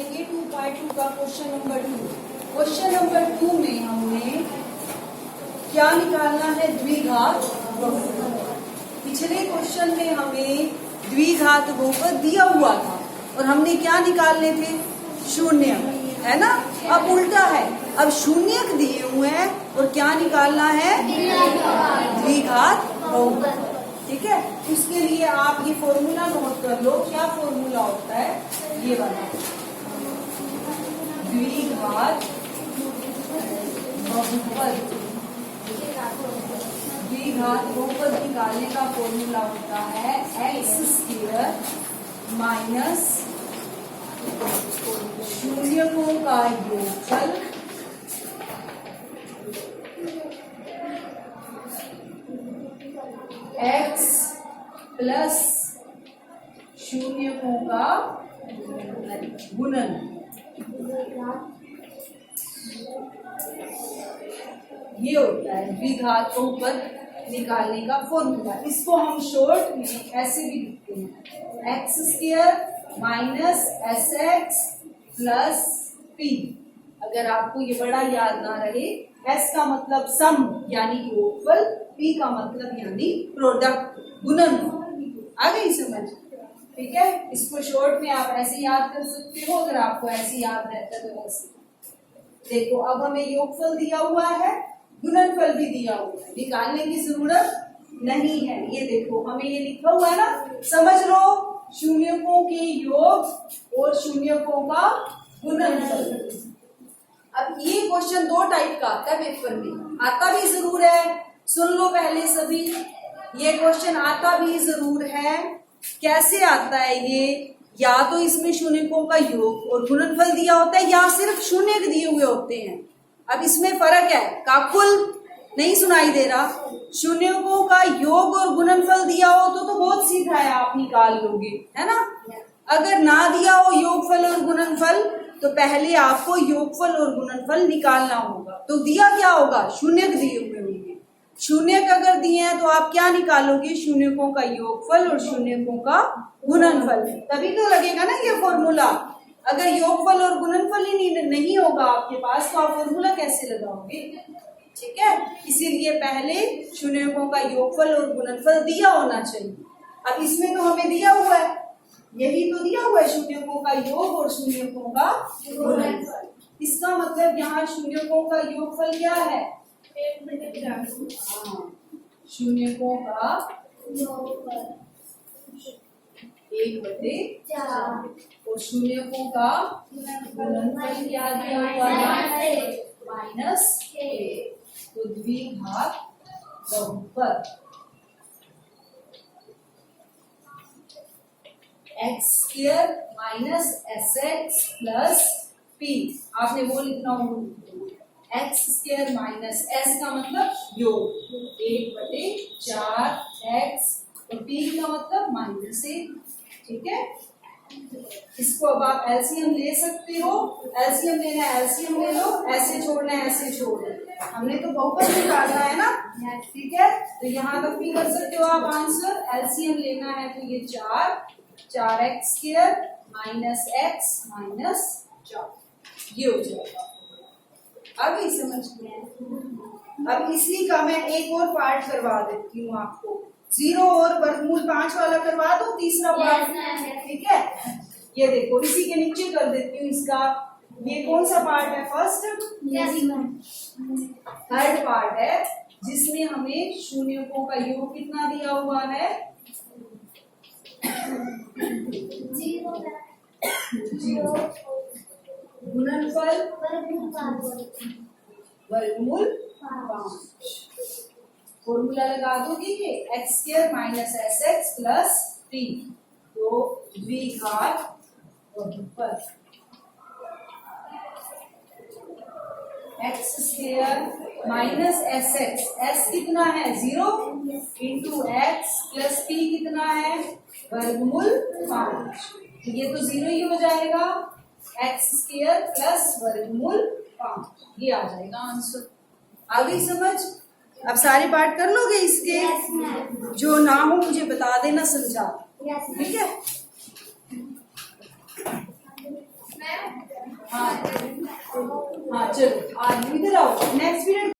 करेंगे 2.2 का question number 2। Question number 2 में हमने क्या निकालना है? द्विघात बहुपद। पिछले क्वेश्चन में हमें द्विघात बहुपद दिया हुआ था और हमने क्या निकालने थे? शून्य, है ना। अब उल्टा है, अब शून्यक दिए हुए हैं और क्या निकालना है? द्विघात बहुपद। ठीक है, उसके लिए आप ये फॉर्मूला नोट कर लो। क्या फॉर्मूला होता है? ये वाला द्विघात बहुपद। द्विघात बहुपद निकालने का फॉर्मूला होता है एक्स स्क्वायर माइनस शून्यकों का योगफल x प्लस शून्यकों का गुणन। ये होता है द्विघात बहुपद निकालने का फॉर्मूला। इसको हम शॉर्ट में ऐसे भी लिखते हैं, x square minus S x plus P. अगर आपको ये बड़ा याद ना रहे, एस का मतलब सम यानी योगफल, पी का मतलब यानी प्रोडक्ट, गुणन। आ गई समझ? ठीक है, इसको शॉर्ट में आप ऐसे याद कर सकते हो अगर आपको ऐसे याद रहता है तो वैसे। देखो, अब हमें योगफल दिया हुआ है, गुणनफल भी दिया हुआ है, निकालने की जरूरत नहीं है। ये देखो, हमें ये लिखा हुआ है ना, समझ लो, शून्यकों के योग और शून्यकों का गुणनफल। अब ये क्वेश्चन दो टाइप का आता है पेपर में, आता भी जरूर है, सुन लो पहले सभी, ये क्वेश्चन आता भी जरूर है। कैसे आता है ये? या तो इसमें शून्यकों का योग और गुणनफल दिया होता है या सिर्फ शून्य दिए हुए होते हैं। अब इसमें फर्क है, काकुल नहीं सुनाई दे रहा। शून्यकों का योग और गुणनफल दिया हो तो बहुत सीधा है, आप निकाल लोगे, है ना। अगर ना दिया हो योगफल और गुणनफल तो पहले आपको योगफल और गुणनफल निकालना होगा। तो दिया क्या होगा? शून्यक दिए हुए होंगे। शून्यक अगर दिए हैं तो आप क्या निकालोगे? शून्यकों का योगफल और शून्यकों का गुणनफल। तभी तो लगेगा ना ये फॉर्मूला। अगर योगफल और गुणनफल ही नहीं होगा आपके पास तो आप फॉर्मूला कैसे लगाओगे? ठीक है, इसीलिए पहले शून्यकों का योगफल और गुणनफल दिया होना चाहिए। अब इसमें तो हमें दिया हुआ है, यही तो दिया हुआ है, शून्यकों का योग और शून्यकों का गुणनफल। इसका मतलब यहाँ शून्यकों का योगफल क्या है? शून्यकों का 1/4 और शून्यकों का गुणनफल क्या दिया हुआ है? -1। तो द्विघात बहुपद x square minus S x plus P. आपने वो लिखना होगा, एक्स स्क्वायर माइनस एस का मतलब योग 1/4 एक्स और पी का मतलब -1। ठीक है, इसको अब आप एलसीएम ले सकते हो। एलसीएम लेना है एलसीएम ले लो, ऐसे छोड़ना है ऐसे छोड़ दो। हमने तो बहुपद निकालना है ना, ठीक है, तो यहाँ तक भी कर सकते हो आप आंसर। एलसीएम लेना है तो ये 4 x square minus x minus 4 ये हो जाएगा। अब ही समझ गए। अब इसी का मैं एक और पार्ट करवा देती हूँ आपको, 0 और वर्गमूल 5 वाला करवा दो, तीसरा पार्ट। ठीक है, ये देखो, इसी के नीचे कर देती हूँ इसका। ये कौन सा पार्ट है? फर्स्ट थर्ड पार्ट है, जिसमें हमें शून्यकों का योग कितना दिया हुआ है? 0। गुणनफल वर्गमूल 5। फॉर्मूला लगा दोगे ये x square minus S x plus P. तो द्विघात बहुपद x square minus S x, S कितना है? 0 इंटू एक्स प्लस पी कितना है? वर्गमूल 5। ये तो 0 ही हो जाएगा, एक्स स्क्वायर प्लस वर्गमूल 5, ये आ जाएगा आंसर। आ गई समझ? अब सारे पार्ट कर लोगे इसके? जो ना हो मुझे बता देना, समझा। ठीक है। हाँ चलो आ इधर आओ नेक्स्ट पीरियड